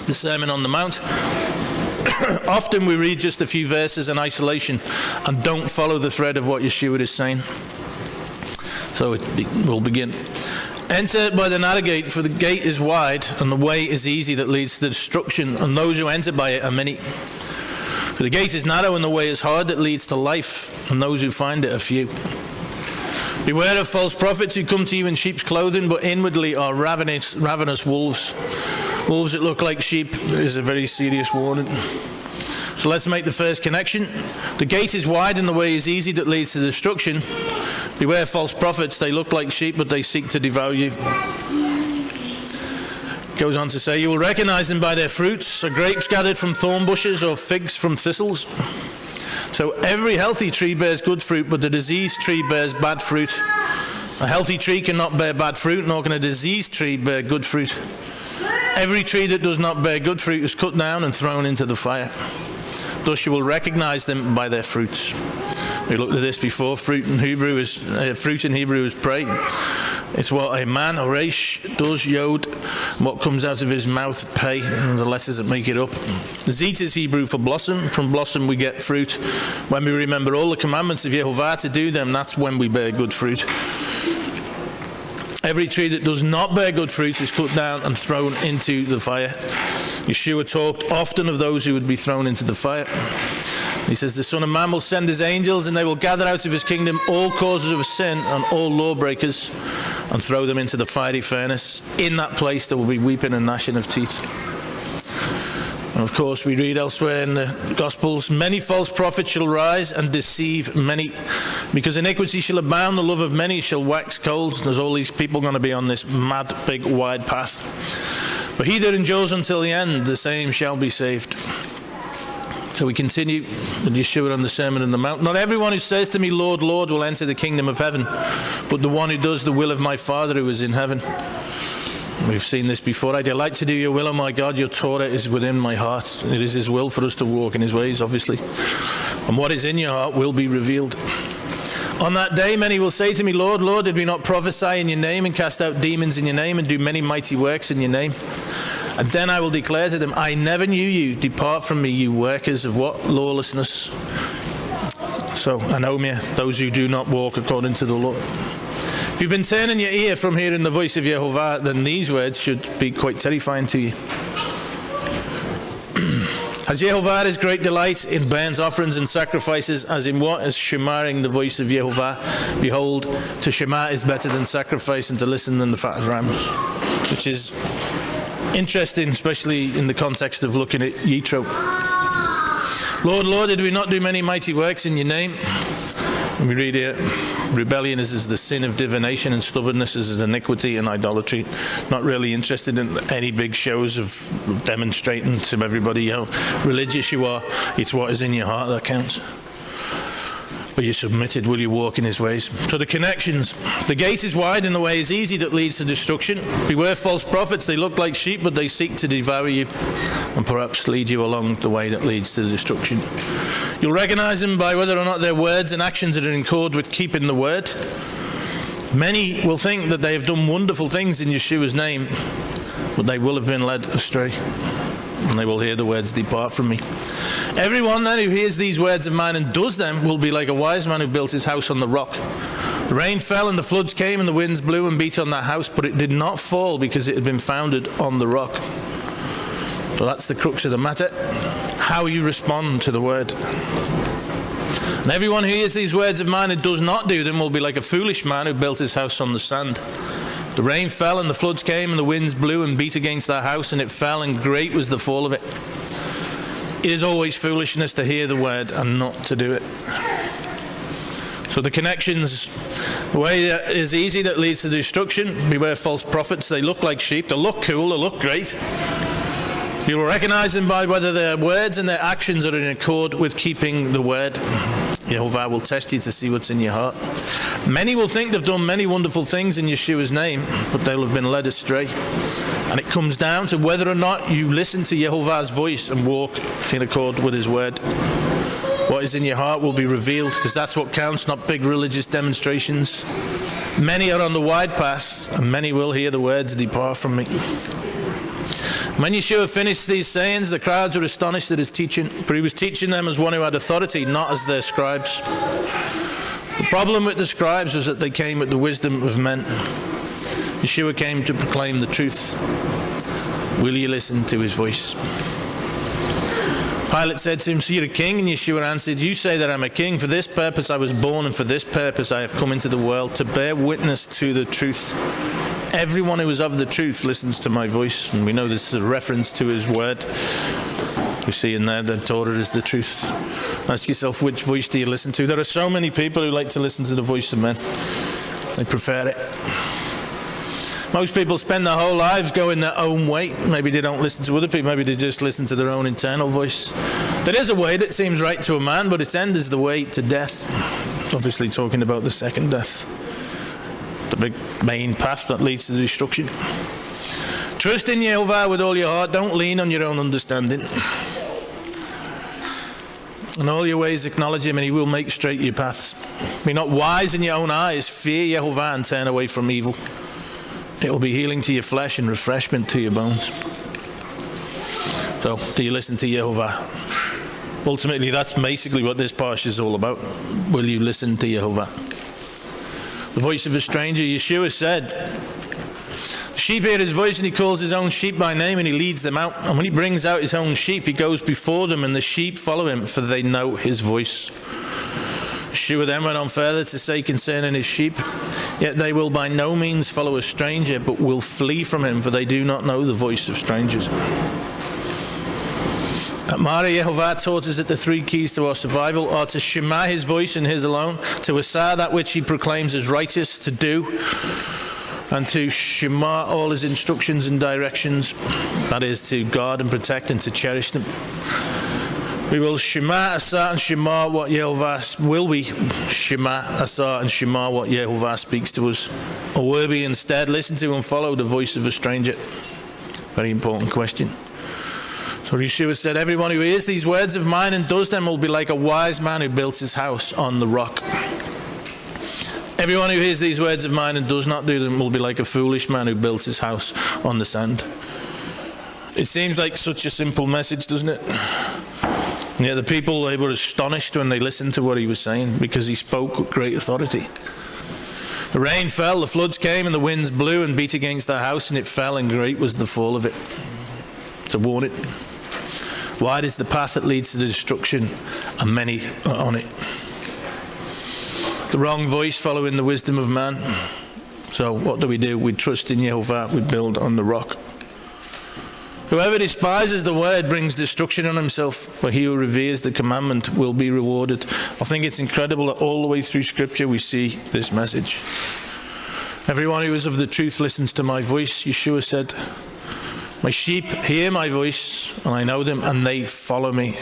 the Sermon on the Mount. Often we read just a few verses in isolation and don't follow the thread of what Yeshua is saying. So we'll begin. Enter by the narrow gate, for the gate is wide and the way is easy that leads to destruction, and those who enter by it are many. For the gate is narrow and the way is hard that leads to life, and those who find it are few. Beware of false prophets who come to you in sheep's clothing, but inwardly are ravenous wolves. Wolves that look like sheep is a very serious warning. So let's make the first connection. The gate is wide and the way is easy that leads to destruction. Beware false prophets, they look like sheep, but they seek to devour you. Goes on to say, you will recognize them by their fruits. Are grapes gathered from thorn bushes or figs from thistles? So every healthy tree bears good fruit, but the diseased tree bears bad fruit. A healthy tree cannot bear bad fruit, nor can a diseased tree bear good fruit. Every tree that does not bear good fruit is cut down and thrown into the fire. Thus you will recognize them by their fruits. We looked at this before. Fruit in Hebrew is prey. It's what a man, Oresh, does, Yod, what comes out of his mouth, pay, and the letters that make it up. Zit is Hebrew for blossom. From blossom we get fruit. When we remember all the commandments of Yehovah to do them, that's when we bear good fruit. Every tree that does not bear good fruit is cut down and thrown into the fire. Yeshua talked often of those who would be thrown into the fire. He says, the Son of Man will send his angels, and they will gather out of his kingdom all causes of sin and all lawbreakers, and throw them into the fiery furnace. In that place there will be weeping and gnashing of teeth. And of course we read elsewhere in the Gospels, many false prophets shall rise and deceive many. Because iniquity shall abound, the love of many shall wax cold. There's all these people going to be on this mad, big, wide path. But he that endures until the end, the same shall be saved. So we continue with Yeshua on the Sermon on the Mount. Not everyone who says to me, Lord, Lord, will enter the kingdom of heaven, but the one who does the will of my Father who is in heaven. We've seen this before. I delight to do your will, O my God. Your Torah is within my heart. It is his will for us to walk in his ways, obviously. And what is in your heart will be revealed. On that day, many will say to me, Lord, Lord, did we not prophesy in your name and cast out demons in your name and do many mighty works in your name? And then I will declare to them, I never knew you. Depart from me, you workers of what? Lawlessness. So, anomia, those who do not walk according to the law. If you've been turning your ear from hearing the voice of Yehovah, then these words should be quite terrifying to you. Has Yehovah his great delight in burnt offerings and sacrifices, as in what? As shemaring the voice of Yehovah. Behold, to shema is better than sacrifice, and to listen than the fat of rams. Which is interesting, especially in the context of looking at Yitro. Lord, Lord, did we not do many mighty works in your name? And we read here, rebellion is the sin of divination, and stubbornness is iniquity and idolatry. Not really interested in any big shows of demonstrating to everybody how religious you are. It's what is in your heart that counts. But you submitted, will you walk in his ways? So the connections. The gate is wide and the way is easy that leads to destruction. Beware false prophets, they look like sheep, but they seek to devour you and perhaps lead you along the way that leads to destruction. You'll recognize them by whether or not their words and actions are in accord with keeping the word. Many will think that they have done wonderful things in Yeshua's name, but they will have been led astray. And they will hear the words, depart from me. Everyone then who hears these words of mine and does them will be like a wise man who built his house on the rock. The rain fell and the floods came and the winds blew and beat on that house, but it did not fall because it had been founded on the rock. So that's the crux of the matter, how you respond to the word. And everyone who hears these words of mine and does not do them will be like a foolish man who built his house on the sand. The rain fell and the floods came and the winds blew and beat against that house, and it fell, and great was the fall of it. It is always foolishness to hear the word and not to do it. So the connections, the way that is easy that leads to destruction. Beware false prophets, they look like sheep, they look cool, they look great. You will recognize them by whether their words and their actions are in accord with keeping the word. Yehovah will test you to see what's in your heart. Many will think they've done many wonderful things in Yeshua's name, but they'll have been led astray. And it comes down to whether or not you listen to Yehovah's voice and walk in accord with his word. What is in your heart will be revealed, because that's what counts, not big religious demonstrations. Many are on the wide path, and many will hear the words, depart from me. When Yeshua finished these sayings, the crowds were astonished at his teaching, for he was teaching them as one who had authority, not as their scribes. The problem with the scribes was that they came with the wisdom of men. Yeshua came to proclaim the truth. Will you listen to his voice? Pilate said to him, "So you're a king?" And Yeshua answered, "You say that I'm a king. For this purpose I was born, and for this purpose I have come into the world, to bear witness to the truth. Everyone who is of the truth listens to my voice." And we know this is a reference to his word. We see in there that Torah is the truth. Ask yourself, which voice do you listen to? There are so many people who like to listen to the voice of men. They prefer it. Most people spend their whole lives going their own way. Maybe they don't listen to other people. Maybe they just listen to their own internal voice. There is a way that seems right to a man, but its end is the way to death. Obviously talking about the second death. The big main path that leads to destruction. Trust in Yehovah with all your heart. Don't lean on your own understanding. In all your ways acknowledge him, and he will make straight your paths. Be not wise in your own eyes. Fear Yehovah and turn away from evil. It will be healing to your flesh and refreshment to your bones. So, do you listen to Yehovah? Ultimately, that's basically what this parsha is all about. Will you listen to Yehovah? The voice of a stranger, Yeshua said, sheep hear his voice, and he calls his own sheep by name, and he leads them out. And when he brings out his own sheep, he goes before them, and the sheep follow him, for they know his voice. Yeshua then went on further to say concerning his sheep, yet they will by no means follow a stranger, but will flee from him, for they do not know the voice of strangers. At Mara, Yehovah taught us that the three keys to our survival are to shema his voice and his alone, to asar that which he proclaims as righteous to do, and to shema all his instructions and directions, that is, to guard and protect and to cherish them. We will shema, asar, and shema what Yehovah will we shema, asar, and shema what Yehovah speaks to us, or will we instead listen to and follow the voice of a stranger? Very important question. So Yeshua said, everyone who hears these words of mine and does them will be like a wise man who built his house on the rock. Everyone who hears these words of mine and does not do them will be like a foolish man who built his house on the sand. It seems like such a simple message, doesn't it? And yet the people, they were astonished when they listened to what he was saying, because he spoke with great authority. The rain fell, the floods came, and the winds blew and beat against the house, and it fell, and great was the fall of it. To warn it. Wide is the path that leads to the destruction, and many are on it. The wrong voice following the wisdom of man. So what do? We trust in Yehovah, we build on the rock. Whoever despises the word brings destruction on himself, but he who reveres the commandment will be rewarded. I think it's incredible that all the way through Scripture we see this message. Everyone who is of the truth listens to my voice, Yeshua said. My sheep hear my voice, and I know them, and they follow me.